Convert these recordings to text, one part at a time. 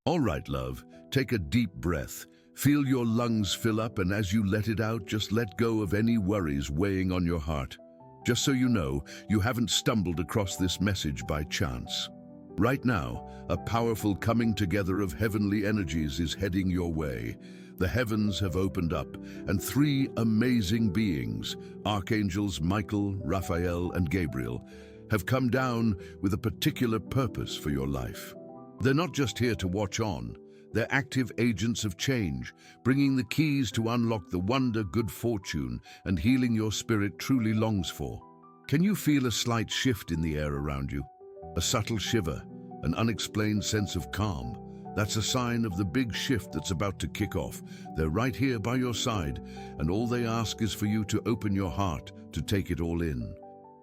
All right, love, take a deep breath. Feel your lungs fill up, and as you let it out, just let go of any worries weighing on your heart. Just so you know, you haven't stumbled across this message by chance. Right now, a powerful coming together of heavenly energies is heading your way. The heavens have opened up, and three amazing beings, Archangels Michael, Raphael, and Gabriel, have come down with a particular purpose for your life. They're not just here to watch on. They're active agents of change, bringing the keys to unlock the wonder good fortune and healing your spirit truly longs for. Can you feel a slight shift in the air around you? A subtle shiver, an unexplained sense of calm. That's a sign of the big shift that's about to kick off. They're right here by your side, and all they ask is for you to open your heart to take it all in.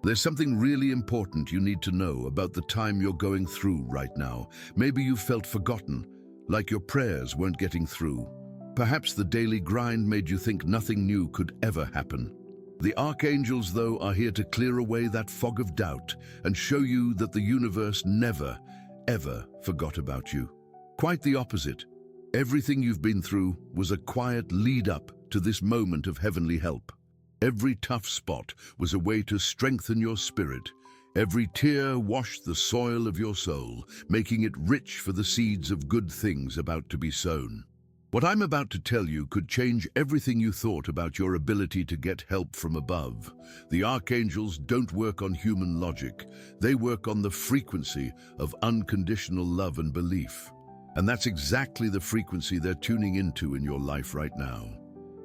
There's something really important you need to know about the time you're going through right now. Maybe you felt forgotten, like your prayers weren't getting through. Perhaps the daily grind made you think nothing new could ever happen. The Archangels, though, are here to clear away that fog of doubt and show you that the universe never, ever forgot about you. Quite the opposite. Everything you've been through was a quiet lead-up to this moment of heavenly help. Every tough spot was a way to strengthen your spirit. Every tear washed the soil of your soul, making it rich for the seeds of good things about to be sown. What I'm about to tell you could change everything you thought about your ability to get help from above. The Archangels don't work on human logic. They work on the frequency of unconditional love and belief. And that's exactly the frequency they're tuning into in your life right now.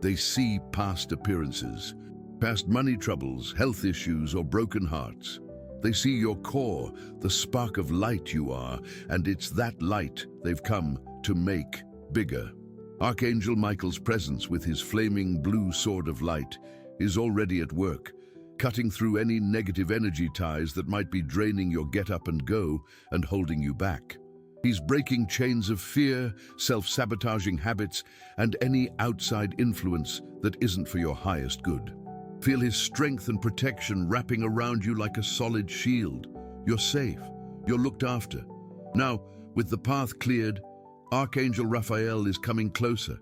They see past appearances, past money troubles, health issues, or broken hearts. They see your core, the spark of light you are, and it's that light they've come to make bigger. Archangel Michael's presence with his flaming blue sword of light is already at work, cutting through any negative energy ties that might be draining your get up and go and holding you back. He's breaking chains of fear, self-sabotaging habits, and any outside influence that isn't for your highest good. Feel his strength and protection wrapping around you like a solid shield. You're safe. You're looked after. Now, with the path cleared, Archangel Raphael is coming closer.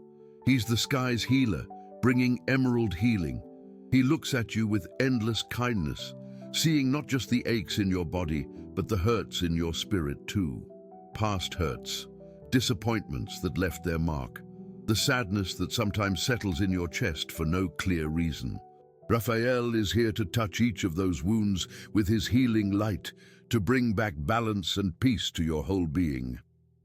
He's the sky's healer, bringing emerald healing. He looks at you with endless kindness, seeing not just the aches in your body, but the hurts in your spirit too. Past hurts, disappointments that left their mark, the sadness that sometimes settles in your chest for no clear reason. Raphael is here to touch each of those wounds with his healing light, to bring back balance and peace to your whole being.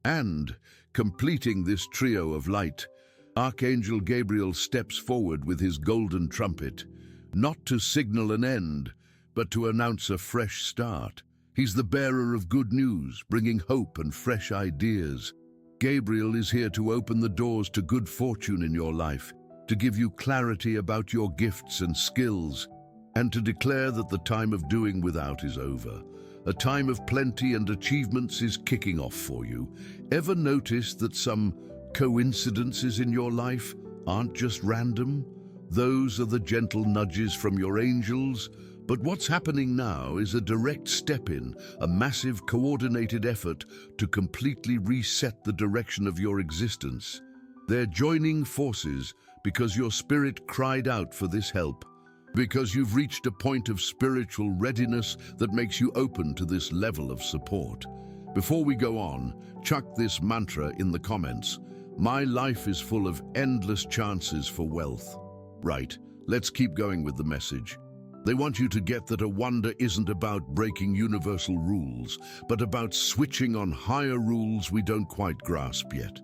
And, completing this trio of light, Archangel Gabriel steps forward with his golden trumpet, not to signal an end, but to announce a fresh start. He's the bearer of good news, bringing hope and fresh ideas. Gabriel is here to open the doors to good fortune in your life, to give you clarity about your gifts and skills, and to declare that the time of doing without is over. A time of plenty and achievements is kicking off for you. Ever notice that some coincidences in your life aren't just random? Those are the gentle nudges from your angels. But what's happening now is a direct step in, a massive coordinated effort to completely reset the direction of your existence. They're joining forces because your spirit cried out for this help, because you've reached a point of spiritual readiness that makes you open to this level of support. Before we go on, chuck this mantra in the comments. My life is full of endless chances for wealth. Right, let's keep going with the message. They want you to get that a wonder isn't about breaking universal rules, but about switching on higher rules we don't quite grasp yet.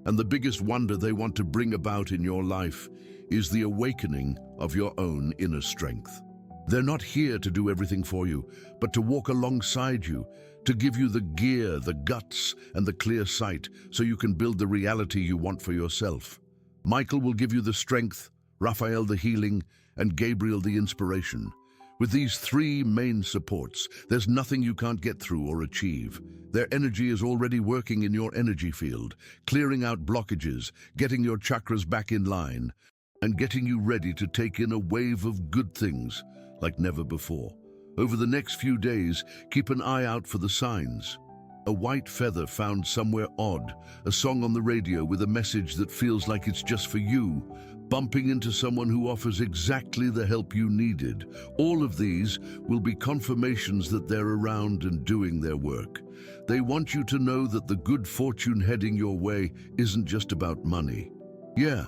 And the biggest wonder they want to bring about in your life is the awakening of your own inner strength. They're not here to do everything for you, but to walk alongside you, to give you the gear, the guts, and the clear sight so you can build the reality you want for yourself. Michael will give you the strength, Raphael the healing, and Gabriel the inspiration. With these three main supports, there's nothing you can't get through or achieve. Their energy is already working in your energy field, clearing out blockages, getting your chakras back in line, and getting you ready to take in a wave of good things like never before. Over the next few days, keep an eye out for the signs. A white feather found somewhere odd, a song on the radio with a message that feels like it's just for you, bumping into someone who offers exactly the help you needed. All of these will be confirmations that they're around and doing their work. They want you to know that the good fortune heading your way isn't just about money. Yeah,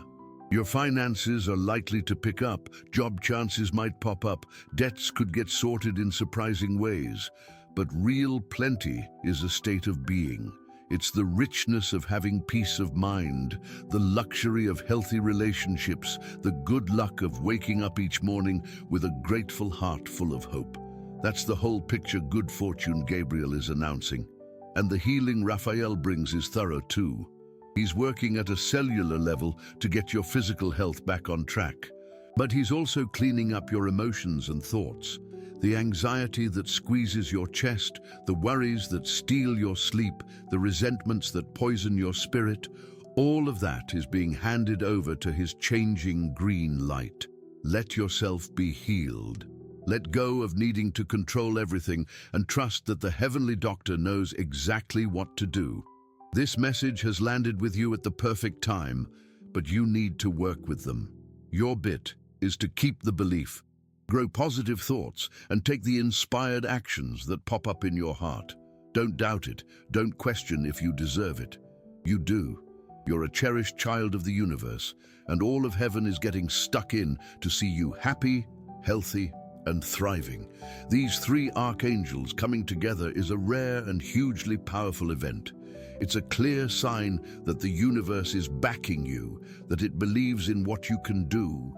your finances are likely to pick up, job chances might pop up, debts could get sorted in surprising ways. But real plenty is a state of being. It's the richness of having peace of mind, the luxury of healthy relationships, the good luck of waking up each morning with a grateful heart full of hope. That's the whole picture good fortune Gabriel is announcing. And the healing Raphael brings is thorough too. He's working at a cellular level to get your physical health back on track. But he's also cleaning up your emotions and thoughts. The anxiety that squeezes your chest, the worries that steal your sleep, the resentments that poison your spirit, all of that is being handed over to his changing green light. Let yourself be healed. Let go of needing to control everything and trust that the heavenly doctor knows exactly what to do. This message has landed with you at the perfect time, but you need to work with them. Your bit is to keep the belief, grow positive thoughts, and take the inspired actions that pop up in your heart. Don't doubt it. Don't question if you deserve it. You do. You're a cherished child of the universe, and all of heaven is getting stuck in to see you happy, healthy, and thriving. These three archangels coming together is a rare and hugely powerful event. It's a clear sign that the universe is backing you, that it believes in what you can do,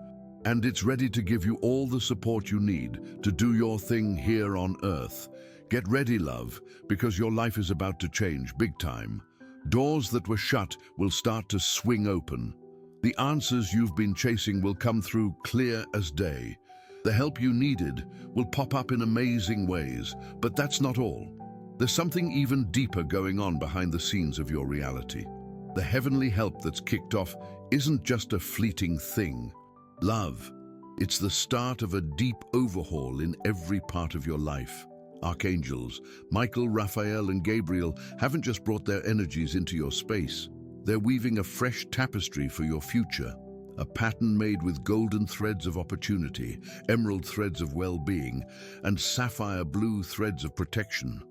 and it's ready to give you all the support you need to do your thing here on Earth. Get ready, love, because your life is about to change big time. Doors that were shut will start to swing open. The answers you've been chasing will come through clear as day. The help you needed will pop up in amazing ways, but that's not all. There's something even deeper going on behind the scenes of your reality. The heavenly help that's kicked off isn't just a fleeting thing. Love, it's the start of a deep overhaul in every part of your life. Archangels, Michael, Raphael, and Gabriel haven't just brought their energies into your space. They're weaving a fresh tapestry for your future, a pattern made with golden threads of opportunity, emerald threads of well-being, and sapphire blue threads of protection.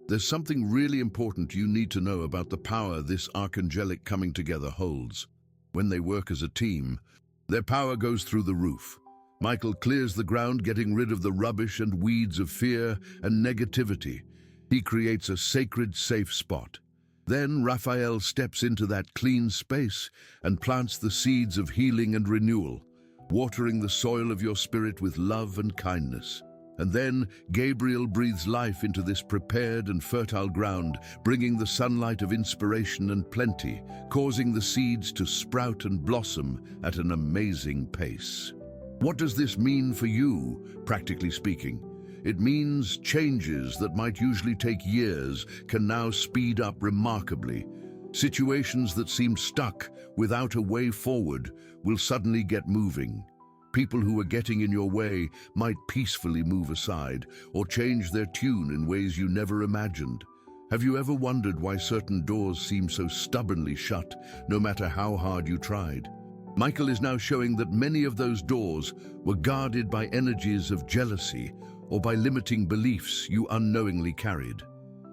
There's something really important you need to know about the power this archangelic coming together holds. When they work as a team, their power goes through the roof. Michael clears the ground, getting rid of the rubbish and weeds of fear and negativity. He creates a sacred, safe spot. Then Raphael steps into that clean space and plants the seeds of healing and renewal, watering the soil of your spirit with love and kindness. And then Gabriel breathes life into this prepared and fertile ground, bringing the sunlight of inspiration and plenty, causing the seeds to sprout and blossom at an amazing pace. What does this mean for you, practically speaking? It means changes that might usually take years can now speed up remarkably. Situations that seemed stuck without a way forward will suddenly get moving. People who are getting in your way might peacefully move aside or change their tune in ways you never imagined. Have you ever wondered why certain doors seem so stubbornly shut, no matter how hard you tried? Michael is now showing that many of those doors were guarded by energies of jealousy or by limiting beliefs you unknowingly carried.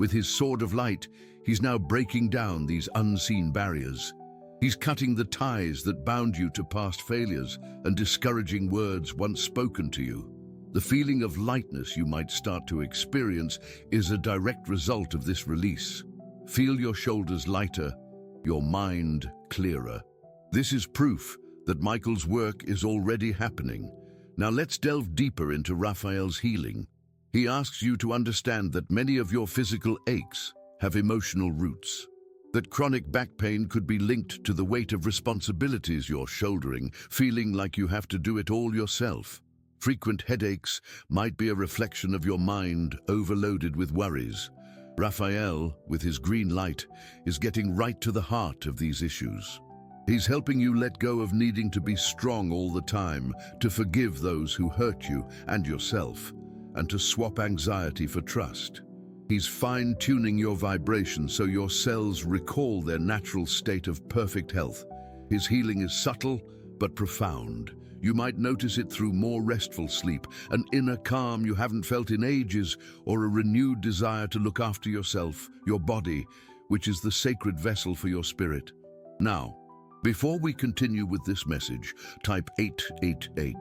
With his sword of light, he's now breaking down these unseen barriers. He's cutting the ties that bound you to past failures and discouraging words once spoken to you. The feeling of lightness you might start to experience is a direct result of this release. Feel your shoulders lighter, your mind clearer. This is proof that Michael's work is already happening. Now let's delve deeper into Raphael's healing. He asks you to understand that many of your physical aches have emotional roots. That chronic back pain could be linked to the weight of responsibilities you're shouldering, feeling like you have to do it all yourself. Frequent headaches might be a reflection of your mind overloaded with worries. Raphael, with his green light, is getting right to the heart of these issues. He's helping you let go of needing to be strong all the time, to forgive those who hurt you and yourself, and to swap anxiety for trust. He's fine-tuning your vibration so your cells recall their natural state of perfect health. His healing is subtle but profound. You might notice it through more restful sleep, an inner calm you haven't felt in ages, or a renewed desire to look after yourself, your body, which is the sacred vessel for your spirit. Now, before we continue with this message, type 888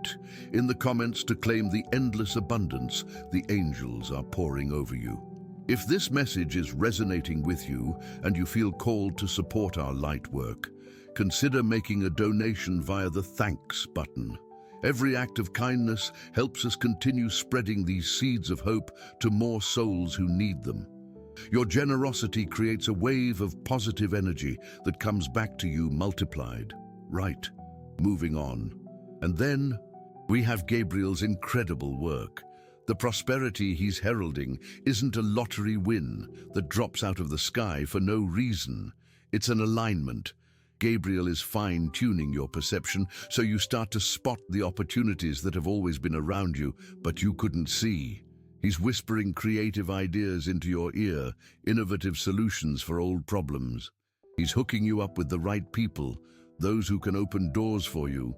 in the comments to claim the endless abundance the angels are pouring over you. If this message is resonating with you and you feel called to support our light work, consider making a donation via the thanks button. Every act of kindness helps us continue spreading these seeds of hope to more souls who need them. Your generosity creates a wave of positive energy that comes back to you multiplied. Right, moving on. And then we have Gabriel's incredible work. The prosperity he's heralding isn't a lottery win that drops out of the sky for no reason. It's an alignment. Gabriel is fine-tuning your perception so you start to spot the opportunities that have always been around you, but you couldn't see. He's whispering creative ideas into your ear, innovative solutions for old problems. He's hooking you up with the right people, those who can open doors for you,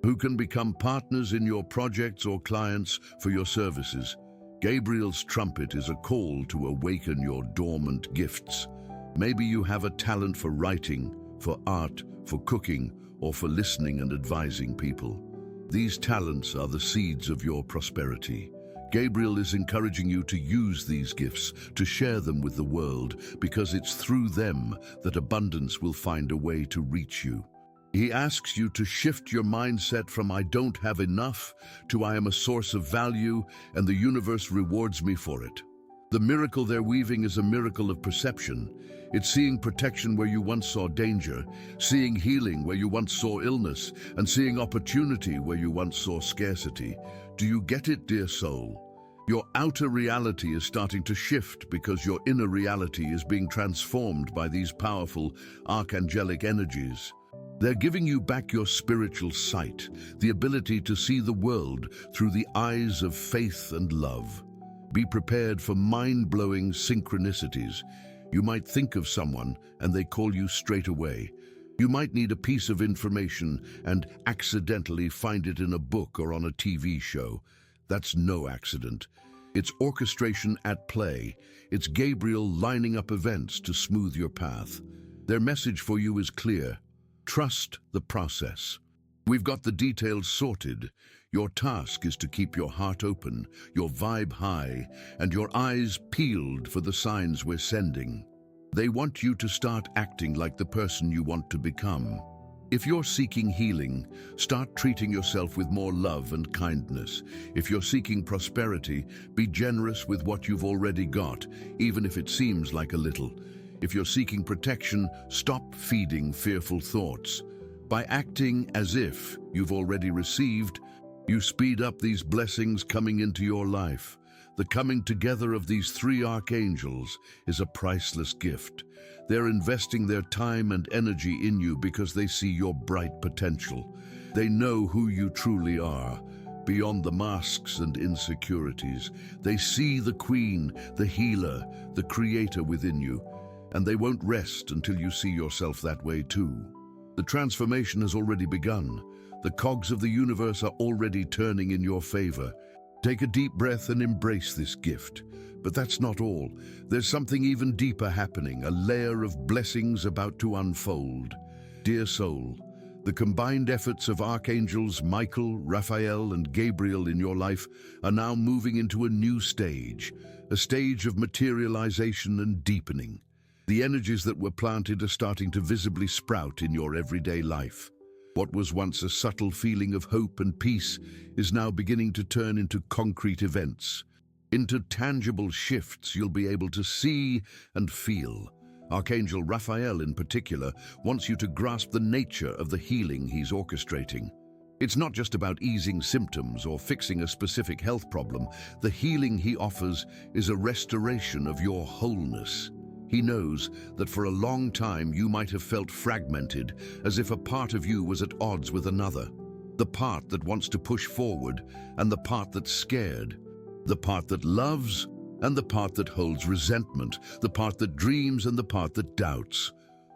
who can become partners in your projects or clients for your services. Gabriel's trumpet is a call to awaken your dormant gifts. Maybe you have a talent for writing, for art, for cooking, or for listening and advising people. These talents are the seeds of your prosperity. Gabriel is encouraging you to use these gifts, to share them with the world, because it's through them that abundance will find a way to reach you. He asks you to shift your mindset from "I don't have enough" to "I am a source of value and the universe rewards me for it." The miracle they're weaving is a miracle of perception. It's seeing protection where you once saw danger, seeing healing where you once saw illness, and seeing opportunity where you once saw scarcity. Do you get it, dear soul? Your outer reality is starting to shift because your inner reality is being transformed by these powerful archangelic energies. They're giving you back your spiritual sight, the ability to see the world through the eyes of faith and love. Be prepared for mind-blowing synchronicities. You might think of someone and they call you straight away. You might need a piece of information and accidentally find it in a book or on a TV show. That's no accident. It's orchestration at play. It's Gabriel lining up events to smooth your path. Their message for you is clear. Trust the process. We've got the details sorted. Your task is to keep your heart open, your vibe high, and your eyes peeled for the signs we're sending. They want you to start acting like the person you want to become. If you're seeking healing, start treating yourself with more love and kindness. If you're seeking prosperity, be generous with what you've already got, even if it seems like a little. If you're seeking protection, stop feeding fearful thoughts. By acting as if you've already received, you speed up these blessings coming into your life. The coming together of these three archangels is a priceless gift. They're investing their time and energy in you because they see your bright potential. They know who you truly are, beyond the masks and insecurities. They see the queen, the healer, the creator within you, and they won't rest until you see yourself that way too. The transformation has already begun. The cogs of the universe are already turning in your favor. Take a deep breath and embrace this gift. But that's not all. There's something even deeper happening, a layer of blessings about to unfold. Dear soul, the combined efforts of Archangels Michael, Raphael, and Gabriel in your life are now moving into a new stage, a stage of materialization and deepening. The energies that were planted are starting to visibly sprout in your everyday life. What was once a subtle feeling of hope and peace is now beginning to turn into concrete events, into tangible shifts you'll be able to see and feel. Archangel Raphael, in particular, wants you to grasp the nature of the healing he's orchestrating. It's not just about easing symptoms or fixing a specific health problem. The healing he offers is a restoration of your wholeness. He knows that for a long time you might have felt fragmented, as if a part of you was at odds with another. The part that wants to push forward and the part that's scared. The part that loves and the part that holds resentment, the part that dreams and the part that doubts.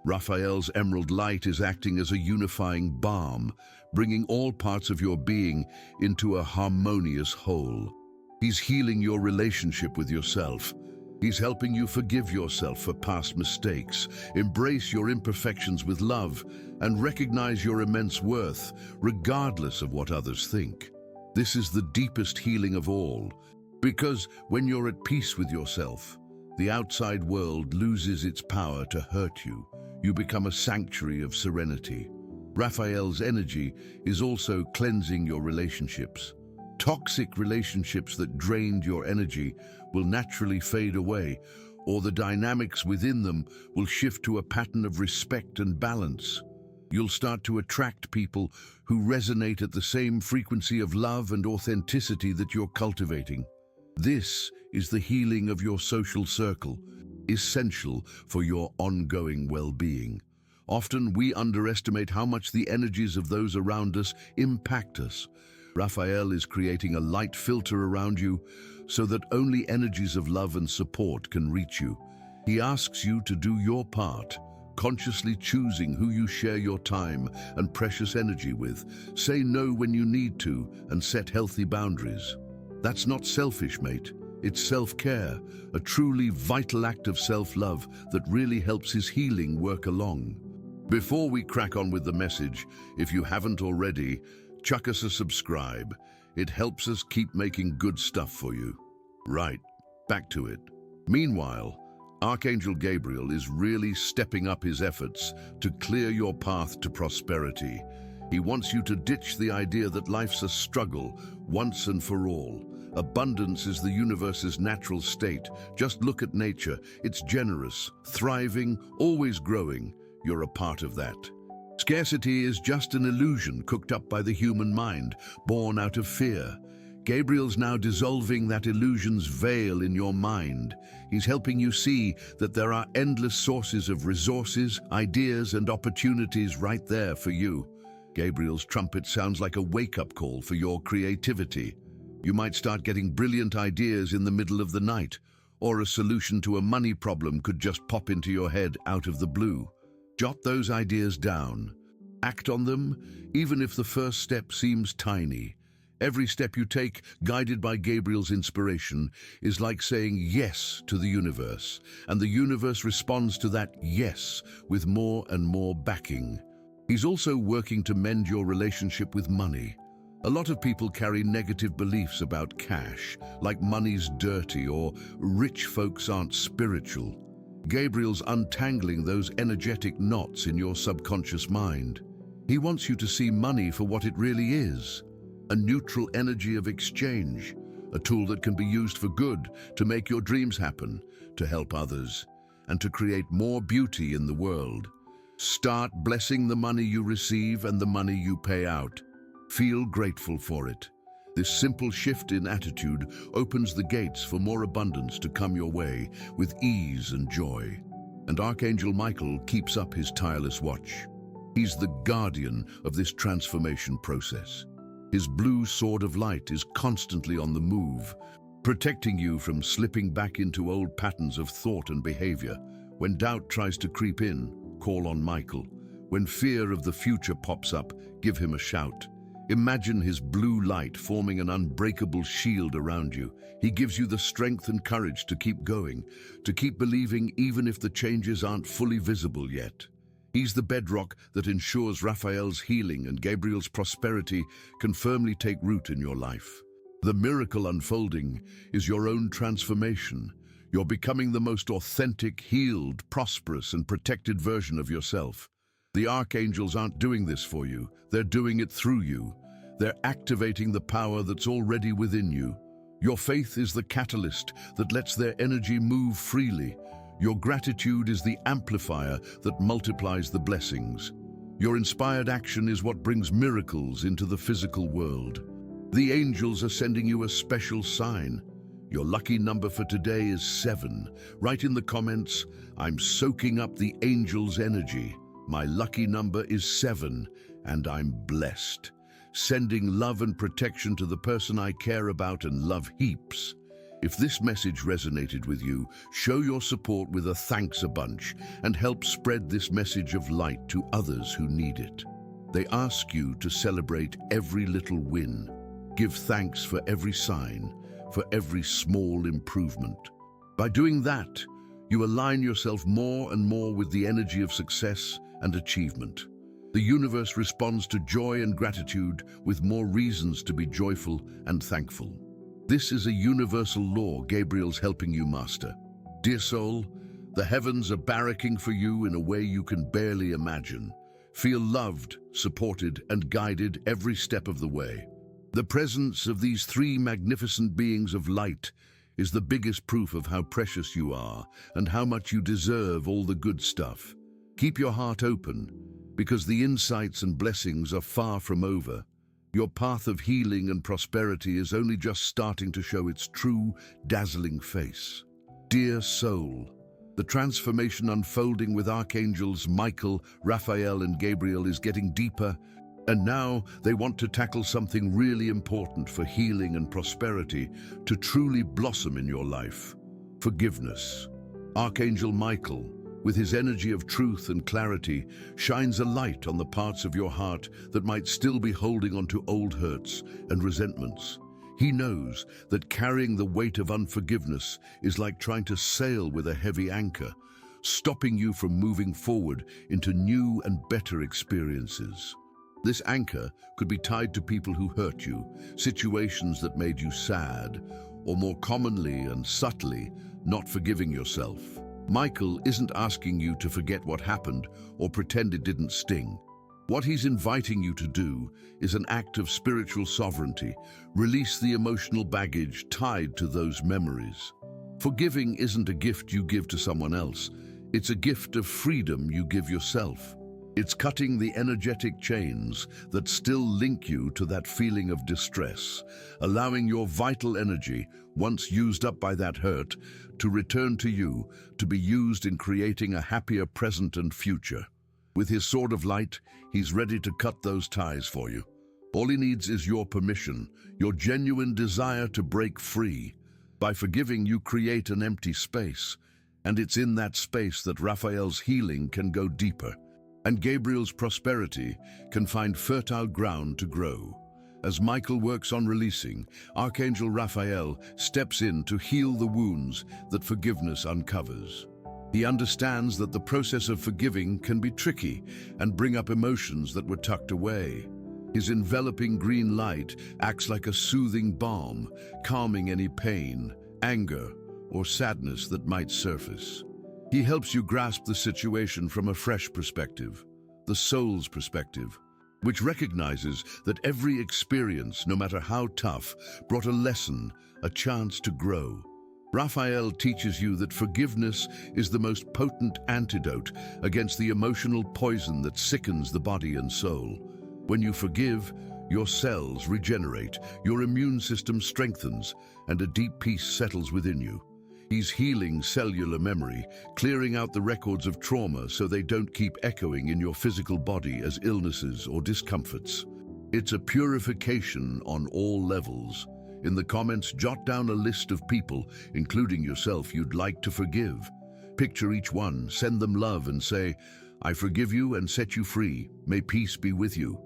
Raphael's emerald light is acting as a unifying balm, bringing all parts of your being into a harmonious whole. He's healing your relationship with yourself. He's helping you forgive yourself for past mistakes, embrace your imperfections with love, and recognize your immense worth, regardless of what others think. This is the deepest healing of all, because when you're at peace with yourself, the outside world loses its power to hurt you. You become a sanctuary of serenity. Raphael's energy is also cleansing your relationships. Toxic relationships that drained your energy will naturally fade away, or the dynamics within them will shift to a pattern of respect and balance. You'll start to attract people who resonate at the same frequency of love and authenticity that you're cultivating. This is the healing of your social circle, essential for your ongoing well-being. Often we underestimate how much the energies of those around us impact us. Raphael is creating a light filter around you so that only energies of love and support can reach you. He asks you to do your part, consciously choosing who you share your time and precious energy with. Say no when you need to and set healthy boundaries. That's not selfish, mate. It's self-care, a truly vital act of self-love that really helps his healing work along. Before we crack on with the message, if you haven't already, chuck us a subscribe. It helps us keep making good stuff for you. Right, back to it. Meanwhile, Archangel Gabriel is really stepping up his efforts to clear your path to prosperity. He wants you to ditch the idea that life's a struggle once and for all. Abundance is the universe's natural state. Just look at nature. It's generous, thriving, always growing. You're a part of that. Scarcity is just an illusion cooked up by the human mind, born out of fear. Gabriel's now dissolving that illusion's veil in your mind. He's helping you see that there are endless sources of resources, ideas, and opportunities right there for you. Gabriel's trumpet sounds like a wake-up call for your creativity. You might start getting brilliant ideas in the middle of the night, or a solution to a money problem could just pop into your head out of the blue. Jot those ideas down. Act on them, even if the first step seems tiny. Every step you take, guided by Gabriel's inspiration, is like saying yes to the universe, and the universe responds to that yes with more and more backing. He's also working to mend your relationship with money. A lot of people carry negative beliefs about cash, like money's dirty or rich folks aren't spiritual. Gabriel's untangling those energetic knots in your subconscious mind. He wants you to see money for what it really is, a neutral energy of exchange, a tool that can be used for good, to make your dreams happen, to help others, and to create more beauty in the world. Start blessing the money you receive and the money you pay out. Feel grateful for it. This simple shift in attitude opens the gates for more abundance to come your way with ease and joy. And Archangel Michael keeps up his tireless watch. He's the guardian of this transformation process. His blue sword of light is constantly on the move, protecting you from slipping back into old patterns of thought and behavior. When doubt tries to creep in, call on Michael. When fear of the future pops up, give him a shout. Imagine his blue light forming an unbreakable shield around you. He gives you the strength and courage to keep going, to keep believing even if the changes aren't fully visible yet. He's the bedrock that ensures Raphael's healing and Gabriel's prosperity can firmly take root in your life. The miracle unfolding is your own transformation. You're becoming the most authentic, healed, prosperous, and protected version of yourself. The archangels aren't doing this for you. They're doing it through you. They're activating the power that's already within you. Your faith is the catalyst that lets their energy move freely. Your gratitude is the amplifier that multiplies the blessings. Your inspired action is what brings miracles into the physical world. The angels are sending you a special sign. Your lucky number for today is 7. Write in the comments, "I'm soaking up the angels' energy. My lucky number is 7, and I'm blessed." Sending love and protection to the person I care about and love heaps. If this message resonated with you, show your support with a thanks a bunch and help spread this message of light to others who need it. They ask you to celebrate every little win. Give thanks for every sign, for every small improvement. By doing that, you align yourself more and more with the energy of success and achievement. The universe responds to joy and gratitude with more reasons to be joyful and thankful. This is a universal law Gabriel's helping you master. Dear soul, the heavens are barracking for you in a way you can barely imagine. Feel loved, supported, and guided every step of the way. The presence of these three magnificent beings of light is the biggest proof of how precious you are and how much you deserve all the good stuff. Keep your heart open, because the insights and blessings are far from over. Your path of healing and prosperity is only just starting to show its true, dazzling face. Dear soul, the transformation unfolding with Archangels Michael, Raphael, and Gabriel is getting deeper, and now they want to tackle something really important for healing and prosperity to truly blossom in your life: forgiveness. Archangel Michael, with his energy of truth and clarity, shines a light on the parts of your heart that might still be holding on to old hurts and resentments. He knows that carrying the weight of unforgiveness is like trying to sail with a heavy anchor, stopping you from moving forward into new and better experiences. This anchor could be tied to people who hurt you, situations that made you sad, or more commonly and subtly, not forgiving yourself. Michael isn't asking you to forget what happened or pretend it didn't sting. What he's inviting you to do is an act of spiritual sovereignty. Release the emotional baggage tied to those memories. Forgiving isn't a gift you give to someone else. It's a gift of freedom you give yourself. It's cutting the energetic chains that still link you to that feeling of distress, allowing your vital energy, once used up by that hurt, to return to you, to be used in creating a happier present and future. With his sword of light, he's ready to cut those ties for you. All he needs is your permission, your genuine desire to break free. By forgiving, you create an empty space, and it's in that space that Raphael's healing can go deeper, and Gabriel's prosperity can find fertile ground to grow. As Michael works on releasing, Archangel Raphael steps in to heal the wounds that forgiveness uncovers. He understands that the process of forgiving can be tricky and bring up emotions that were tucked away. His enveloping green light acts like a soothing balm, calming any pain, anger, or sadness that might surface. He helps you grasp the situation from a fresh perspective, the soul's perspective, which recognizes that every experience, no matter how tough, brought a lesson, a chance to grow. Raphael teaches you that forgiveness is the most potent antidote against the emotional poison that sickens the body and soul. When you forgive, your cells regenerate, your immune system strengthens, and a deep peace settles within you. He's healing cellular memory, clearing out the records of trauma so they don't keep echoing in your physical body as illnesses or discomforts. It's a purification on all levels. In the comments, jot down a list of people, including yourself, you'd like to forgive. Picture each one, send them love and say, "I forgive you and set you free. May peace be with you."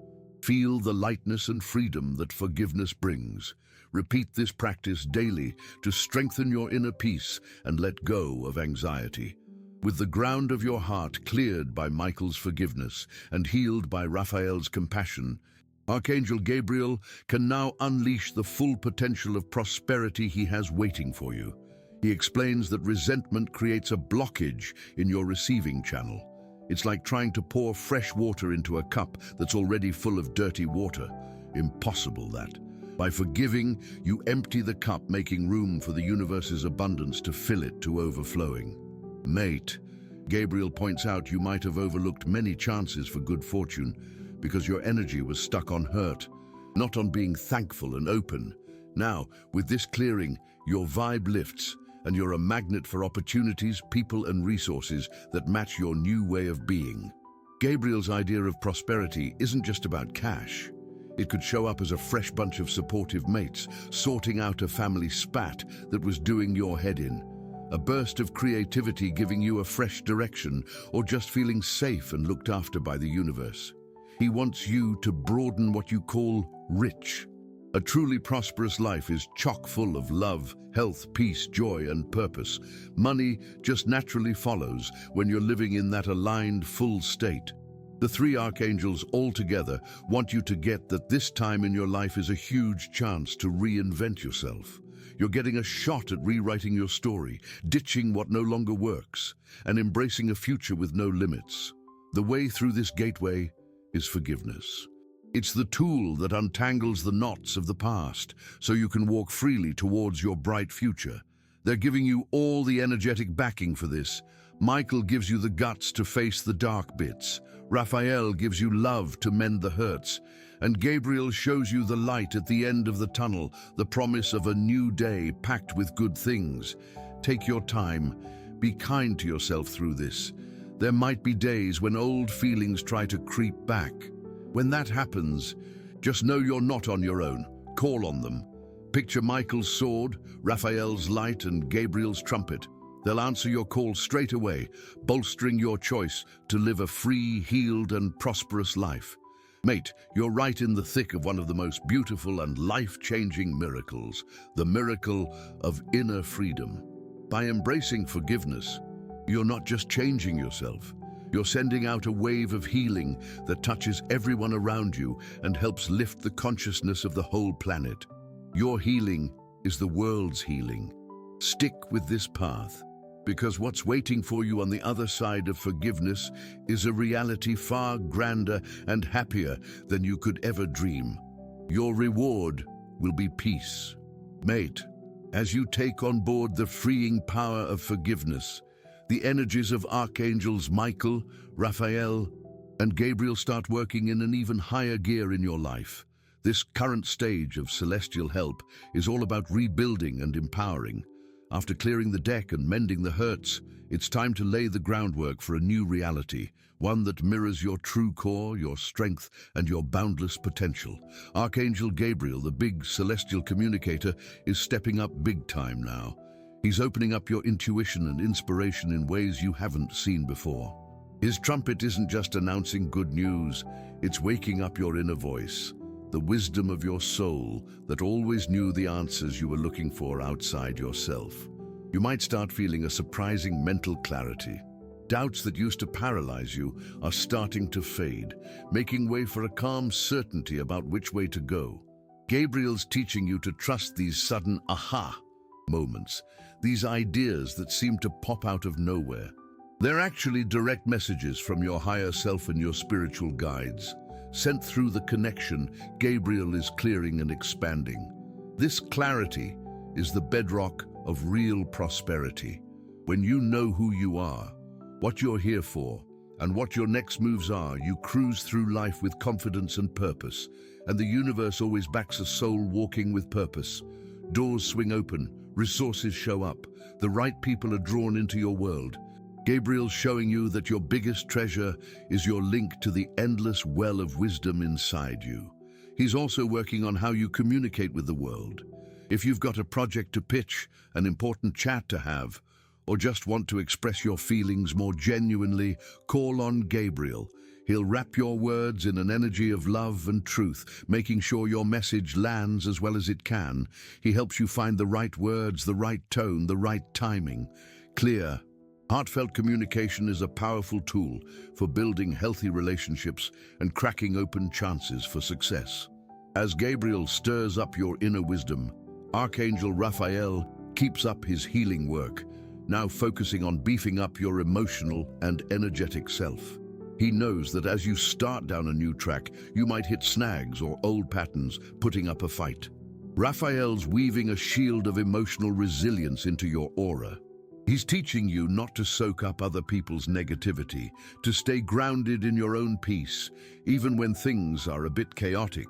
Feel the lightness and freedom that forgiveness brings. Repeat this practice daily to strengthen your inner peace and let go of anxiety. With the ground of your heart cleared by Michael's forgiveness and healed by Raphael's compassion, Archangel Gabriel can now unleash the full potential of prosperity he has waiting for you. He explains that resentment creates a blockage in your receiving channel. It's like trying to pour fresh water into a cup that's already full of dirty water. Impossible, that. By forgiving, you empty the cup, making room for the universe's abundance to fill it to overflowing. Mate, Gabriel points out you might have overlooked many chances for good fortune because your energy was stuck on hurt, not on being thankful and open. Now, with this clearing, your vibe lifts, and you're a magnet for opportunities, people, and resources that match your new way of being. Gabriel's idea of prosperity isn't just about cash. It could show up as a fresh bunch of supportive mates, sorting out a family spat that was doing your head in. A burst of creativity giving you a fresh direction, or just feeling safe and looked after by the universe. He wants you to broaden what you call rich. A truly prosperous life is chock full of love, health, peace, joy, and purpose. Money just naturally follows when you're living in that aligned, full state. The three archangels all together want you to get that this time in your life is a huge chance to reinvent yourself. You're getting a shot at rewriting your story, ditching what no longer works, and embracing a future with no limits. The way through this gateway is forgiveness. It's the tool that untangles the knots of the past so you can walk freely towards your bright future. They're giving you all the energetic backing for this. Michael gives you the guts to face the dark bits. Raphael gives you love to mend the hurts. And Gabriel shows you the light at the end of the tunnel, the promise of a new day packed with good things. Take your time. Be kind to yourself through this. There might be days when old feelings try to creep back. When that happens, just know you're not on your own. Call on them. Picture Michael's sword, Raphael's light, and Gabriel's trumpet. They'll answer your call straight away, bolstering your choice to live a free, healed, and prosperous life. Mate, you're right in the thick of one of the most beautiful and life-changing miracles, the miracle of inner freedom. By embracing forgiveness, you're not just changing yourself. You're sending out a wave of healing that touches everyone around you and helps lift the consciousness of the whole planet. Your healing is the world's healing. Stick with this path, because what's waiting for you on the other side of forgiveness is a reality far grander and happier than you could ever dream. Your reward will be peace. Mate, as you take on board the freeing power of forgiveness, the energies of Archangels Michael, Raphael, and Gabriel start working in an even higher gear in your life. This current stage of celestial help is all about rebuilding and empowering. After clearing the deck and mending the hurts, it's time to lay the groundwork for a new reality, one that mirrors your true core, your strength, and your boundless potential. Archangel Gabriel, the big celestial communicator, is stepping up big time now. He's opening up your intuition and inspiration in ways you haven't seen before. His trumpet isn't just announcing good news, it's waking up your inner voice, the wisdom of your soul that always knew the answers you were looking for outside yourself. You might start feeling a surprising mental clarity. Doubts that used to paralyze you are starting to fade, making way for a calm certainty about which way to go. Gabriel's teaching you to trust these sudden aha moments, these ideas that seem to pop out of nowhere. They're actually direct messages from your higher self and your spiritual guides. Sent through the connection Gabriel is clearing and expanding. This clarity is the bedrock of real prosperity. When you know who you are, what you're here for, and what your next moves are, you cruise through life with confidence and purpose. And the universe always backs a soul walking with purpose. Doors swing open, resources show up, the right people are drawn into your world. Gabriel's showing you that your biggest treasure is your link to the endless well of wisdom inside you. He's also working on how you communicate with the world. If you've got a project to pitch, an important chat to have, or just want to express your feelings more genuinely, call on Gabriel. He'll wrap your words in an energy of love and truth, making sure your message lands as well as it can. He helps you find the right words, the right tone, the right timing. Clear, heartfelt communication is a powerful tool for building healthy relationships and cracking open chances for success. As Gabriel stirs up your inner wisdom, Archangel Raphael keeps up his healing work, now focusing on beefing up your emotional and energetic self. He knows that as you start down a new track, you might hit snags or old patterns, putting up a fight. Raphael's weaving a shield of emotional resilience into your aura. He's teaching you not to soak up other people's negativity, to stay grounded in your own peace, even when things are a bit chaotic.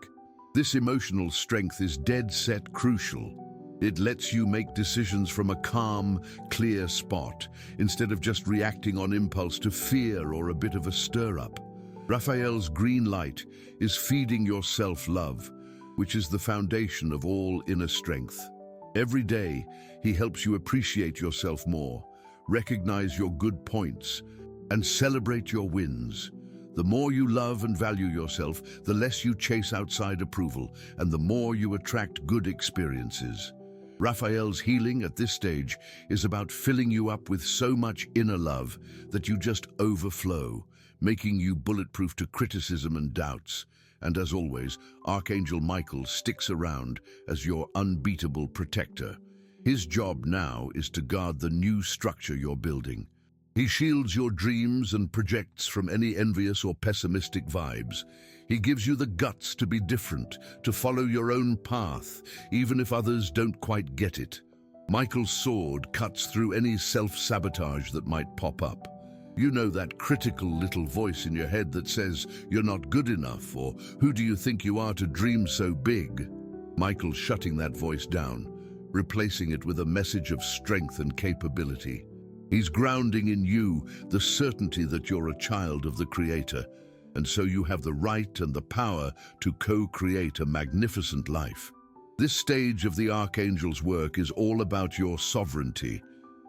This emotional strength is dead set crucial. It lets you make decisions from a calm, clear spot, instead of just reacting on impulse to fear or a bit of a stir-up. Raphael's green light is feeding your self-love, which is the foundation of all inner strength. Every day, he helps you appreciate yourself more, recognize your good points, and celebrate your wins. The more you love and value yourself, the less you chase outside approval, and the more you attract good experiences. Raphael's healing at this stage is about filling you up with so much inner love that you just overflow, making you bulletproof to criticism and doubts. And as always, Archangel Michael sticks around as your unbeatable protector. His job now is to guard the new structure you're building. He shields your dreams and projects from any envious or pessimistic vibes. He gives you the guts to be different, to follow your own path, even if others don't quite get it. Michael's sword cuts through any self-sabotage that might pop up. You know, that critical little voice in your head that says you're not good enough, or who do you think you are to dream so big? Michael's shutting that voice down, replacing it with a message of strength and capability. He's grounding in you the certainty that you're a child of the Creator, and so you have the right and the power to co-create a magnificent life. This stage of the Archangel's work is all about your sovereignty.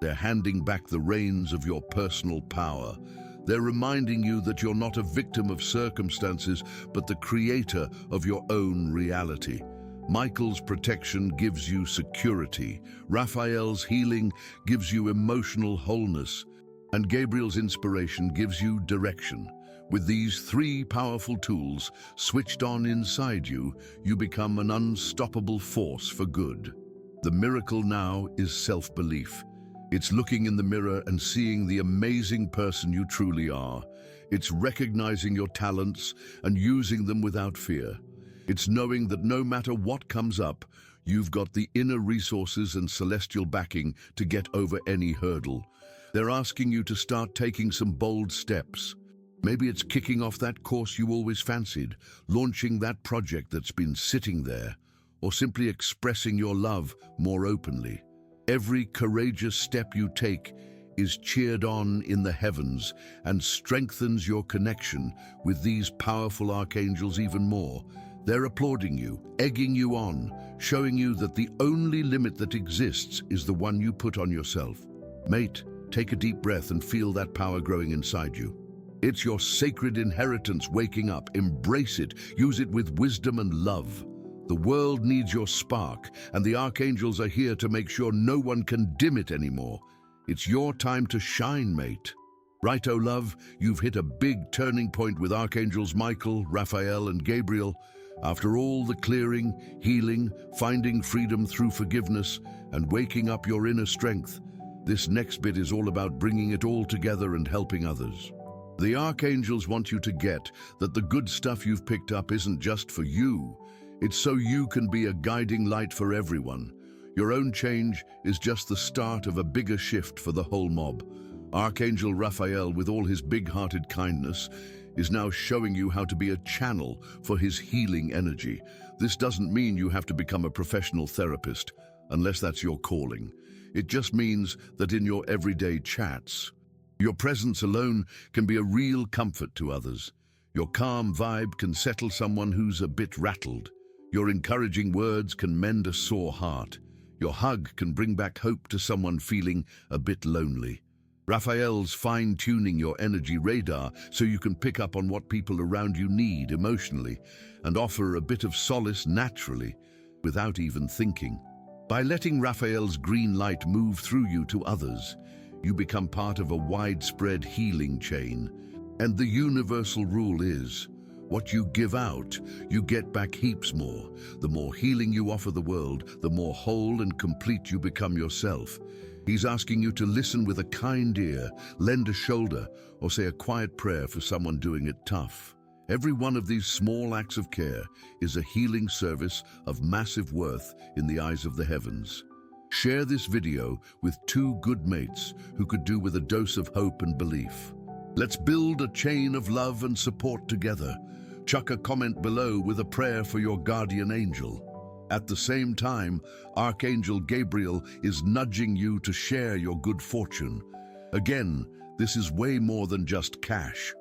They're handing back the reins of your personal power. They're reminding you that you're not a victim of circumstances, but the creator of your own reality. Michael's protection gives you security. Raphael's healing gives you emotional wholeness. And Gabriel's inspiration gives you direction. With these three powerful tools switched on inside you, you become an unstoppable force for good. The miracle now is self-belief. It's looking in the mirror and seeing the amazing person you truly are. It's recognizing your talents and using them without fear. It's knowing that no matter what comes up, you've got the inner resources and celestial backing to get over any hurdle. They're asking you to start taking some bold steps. Maybe it's kicking off that course you always fancied, launching that project that's been sitting there, or simply expressing your love more openly. Every courageous step you take is cheered on in the heavens and strengthens your connection with these powerful archangels even more. They're applauding you, egging you on, showing you that the only limit that exists is the one you put on yourself. Mate, take a deep breath and feel that power growing inside you. It's your sacred inheritance waking up. Embrace it. Use it with wisdom and love. The world needs your spark, and the archangels are here to make sure no one can dim it anymore. It's your time to shine, mate. Righto, love, you've hit a big turning point with Archangels Michael, Raphael, and Gabriel. After all the clearing, healing, finding freedom through forgiveness, and waking up your inner strength, this next bit is all about bringing it all together and helping others. The archangels want you to get that the good stuff you've picked up isn't just for you. It's so you can be a guiding light for everyone. Your own change is just the start of a bigger shift for the whole mob. Archangel Raphael, with all his big-hearted kindness, is now showing you how to be a channel for his healing energy. This doesn't mean you have to become a professional therapist, unless that's your calling. It just means that in your everyday chats, your presence alone can be a real comfort to others. Your calm vibe can settle someone who's a bit rattled. Your encouraging words can mend a sore heart. Your hug can bring back hope to someone feeling a bit lonely. Raphael's fine-tuning your energy radar so you can pick up on what people around you need emotionally and offer a bit of solace naturally, without even thinking. By letting Raphael's green light move through you to others, you become part of a widespread healing chain. And the universal rule is, what you give out, you get back heaps more. The more healing you offer the world, the more whole and complete you become yourself. He's asking you to listen with a kind ear, lend a shoulder, or say a quiet prayer for someone doing it tough. Every one of these small acts of care is a healing service of massive worth in the eyes of the heavens. Share this video with two good mates who could do with a dose of hope and belief. Let's build a chain of love and support together. Chuck a comment below with a prayer for your guardian angel. At the same time, Archangel Gabriel is nudging you to share your good fortune. Again, this is way more than just cash.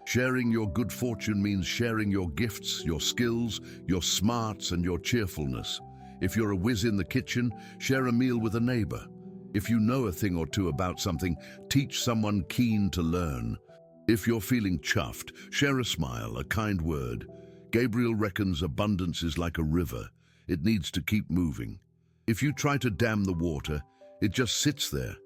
Sharing your good fortune means sharing your gifts, your skills, your smarts, and your cheerfulness. If you're a whiz in the kitchen, share a meal with a neighbor. If you know a thing or two about something, teach someone keen to learn. If you're feeling chuffed, share a smile, a kind word. Gabriel reckons abundance is like a river. It needs to keep moving. If you try to dam the water, it just sits there.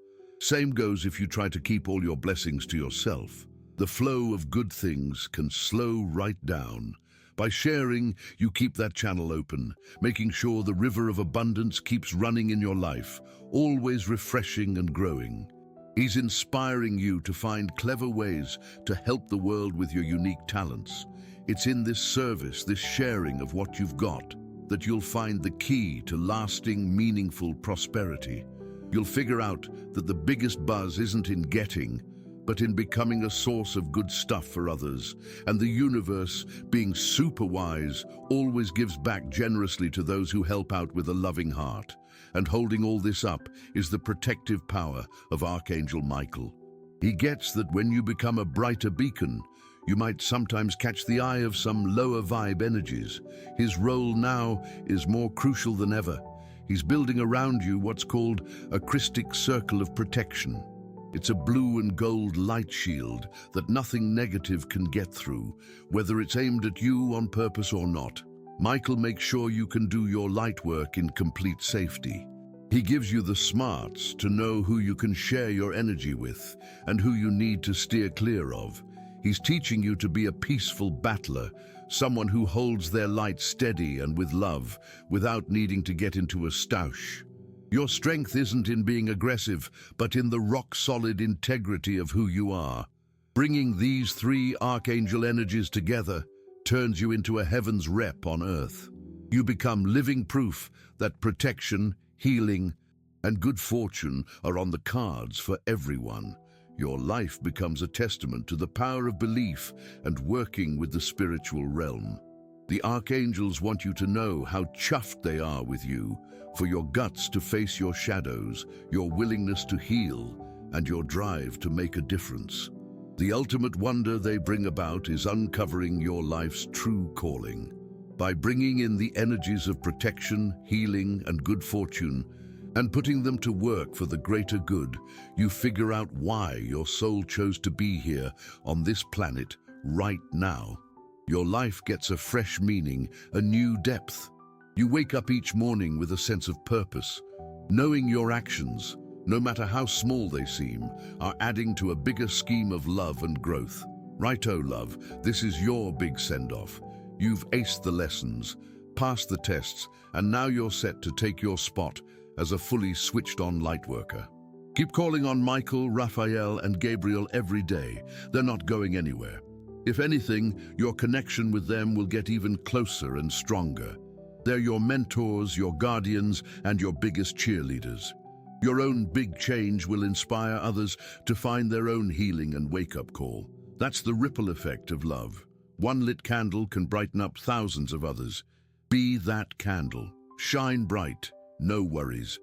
Same goes if you try to keep all your blessings to yourself. The flow of good things can slow right down. By sharing, you keep that channel open, making sure the river of abundance keeps running in your life, always refreshing and growing. He's inspiring you to find clever ways to help the world with your unique talents. It's in this service, this sharing of what you've got, that you'll find the key to lasting, meaningful prosperity. You'll figure out that the biggest buzz isn't in getting, but in becoming a source of good stuff for others. And the universe, being super wise, always gives back generously to those who help out with a loving heart. And holding all this up is the protective power of Archangel Michael. He gets that when you become a brighter beacon, you might sometimes catch the eye of some lower vibe energies. His role now is more crucial than ever. He's building around you what's called a Christic circle of protection. It's a blue and gold light shield that nothing negative can get through, whether it's aimed at you on purpose or not. Michael makes sure you can do your light work in complete safety. He gives you the smarts to know who you can share your energy with and who you need to steer clear of. He's teaching you to be a peaceful battler, someone who holds their light steady and with love, without needing to get into a stoush. Your strength isn't in being aggressive, but in the rock-solid integrity of who you are. Bringing these three archangel energies together turns you into a heaven's rep on earth. You become living proof that protection, healing, and good fortune are on the cards for everyone. Your life becomes a testament to the power of belief and working with the spiritual realm. The archangels want you to know how chuffed they are with you, for your guts to face your shadows, your willingness to heal, and your drive to make a difference. The ultimate wonder they bring about is uncovering your life's true calling. By bringing in the energies of protection, healing, and good fortune, and putting them to work for the greater good, you figure out why your soul chose to be here on this planet right now. Your life gets a fresh meaning, a new depth. You wake up each morning with a sense of purpose, knowing your actions, no matter how small they seem, are adding to a bigger scheme of love and growth. Righto, love, this is your big send-off. You've aced the lessons, passed the tests, and now you're set to take your spot as a fully switched-on lightworker. Keep calling on Michael, Raphael, and Gabriel every day. They're not going anywhere. If anything, your connection with them will get even closer and stronger. They're your mentors, your guardians, and your biggest cheerleaders. Your own big change will inspire others to find their own healing and wake-up call. That's the ripple effect of love. One lit candle can brighten up thousands of others. Be that candle. Shine bright. No worries.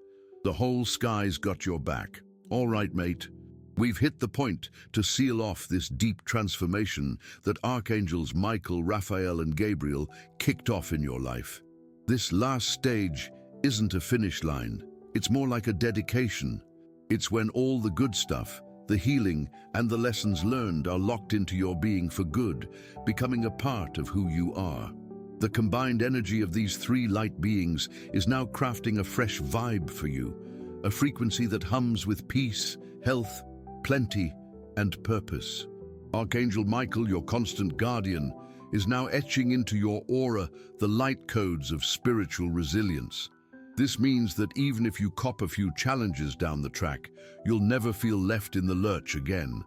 The whole sky's got your back. All right, mate. We've hit the point to seal off this deep transformation that Archangels Michael, Raphael, and Gabriel kicked off in your life. This last stage isn't a finish line. It's more like a dedication. It's when all the good stuff, the healing, and the lessons learned are locked into your being for good, becoming a part of who you are. The combined energy of these three light beings is now crafting a fresh vibe for you, a frequency that hums with peace, health, plenty, and purpose. Archangel Michael, your constant guardian, is now etching into your aura the light codes of spiritual resilience. This means that even if you cop a few challenges down the track, you'll never feel left in the lurch again.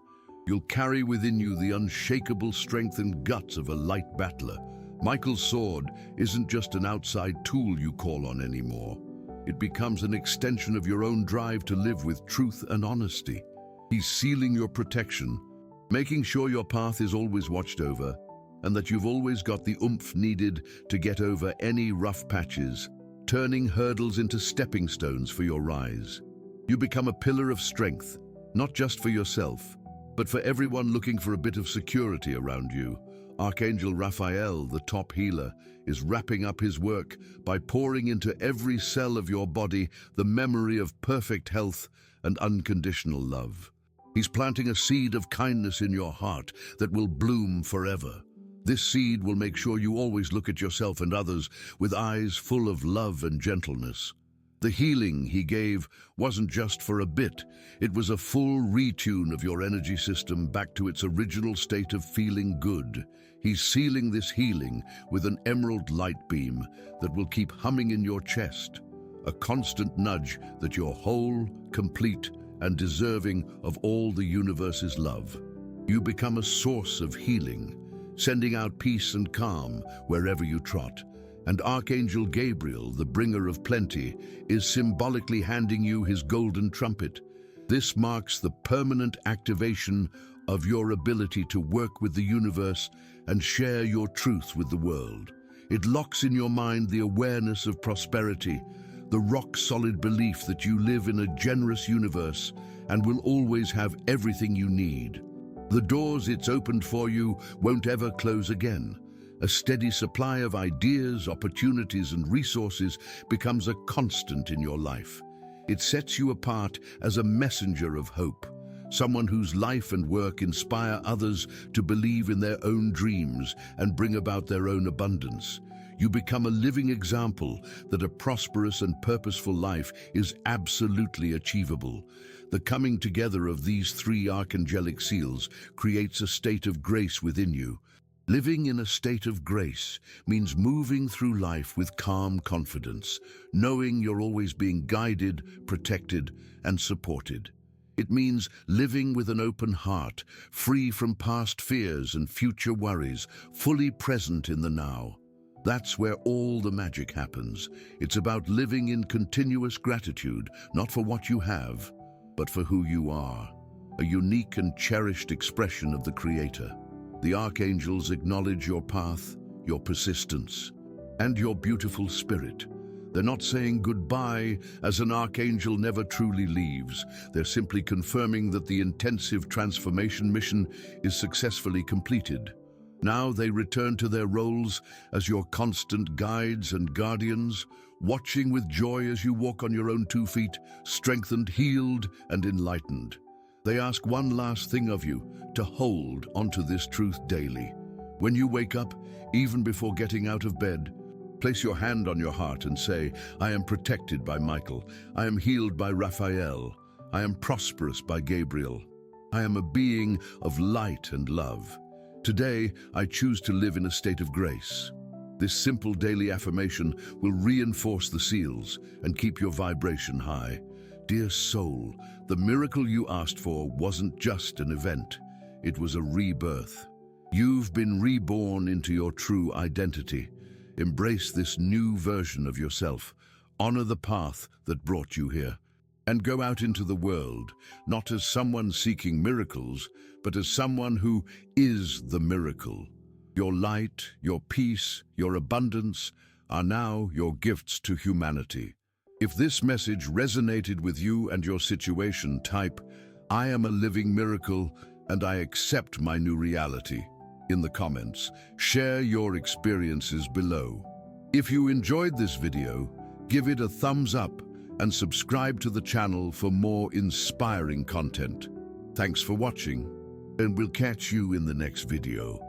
You'll carry within you the unshakable strength and guts of a light battler. Michael's sword isn't just an outside tool you call on anymore. It becomes an extension of your own drive to live with truth and honesty. He's sealing your protection, making sure your path is always watched over, and that you've always got the oomph needed to get over any rough patches, turning hurdles into stepping stones for your rise. You become a pillar of strength, not just for yourself, But for everyone looking for a bit of security around you, Archangel Raphael, the top healer, is wrapping up his work by pouring into every cell of your body the memory of perfect health and unconditional love. He's planting a seed of kindness in your heart that will bloom forever. This seed will make sure you always look at yourself and others with eyes full of love and gentleness. The healing he gave wasn't just for a bit, it was a full retune of your energy system back to its original state of feeling good. He's sealing this healing with an emerald light beam that will keep humming in your chest, a constant nudge that you're whole, complete, and deserving of all the universe's love. You become a source of healing, sending out peace and calm wherever you trot. And Archangel Gabriel, the bringer of plenty, is symbolically handing you his golden trumpet. This marks the permanent activation of your ability to work with the universe and share your truth with the world. It locks in your mind the awareness of prosperity, the rock-solid belief that you live in a generous universe and will always have everything you need. The doors it's opened for you won't ever close again. A steady supply of ideas, opportunities, and resources becomes a constant in your life. It sets you apart as a messenger of hope, someone whose life and work inspire others to believe in their own dreams and bring about their own abundance. You become a living example that a prosperous and purposeful life is absolutely achievable. The coming together of these three archangelic seals creates a state of grace within you. Living in a state of grace means moving through life with calm confidence, knowing you're always being guided, protected, and supported. It means living with an open heart, free from past fears and future worries, fully present in the now. That's where all the magic happens. It's about living in continuous gratitude, not for what you have, but for who you are, a unique and cherished expression of the Creator. The archangels acknowledge your path, your persistence, and your beautiful spirit. They're not saying goodbye, as an archangel never truly leaves. They're simply confirming that the intensive transformation mission is successfully completed. Now they return to their roles as your constant guides and guardians, watching with joy as you walk on your own 2 feet, strengthened, healed, and enlightened. They ask one last thing of you, to hold onto this truth daily. When you wake up, even before getting out of bed, place your hand on your heart and say, I am protected by Michael. I am healed by Raphael. I am prosperous by Gabriel. I am a being of light and love. Today, I choose to live in a state of grace. This simple daily affirmation will reinforce the seals and keep your vibration high. Dear soul, the miracle you asked for wasn't just an event. It was a rebirth. You've been reborn into your true identity. Embrace this new version of yourself. Honor the path that brought you here. And go out into the world, not as someone seeking miracles, but as someone who is the miracle. Your light, your peace, your abundance are now your gifts to humanity. If this message resonated with you and your situation, type, I am a living miracle and I accept my new reality in the comments. Share your experiences below. If you enjoyed this video, give it a thumbs up and subscribe to the channel for more inspiring content. Thanks for watching, and we'll catch you in the next video.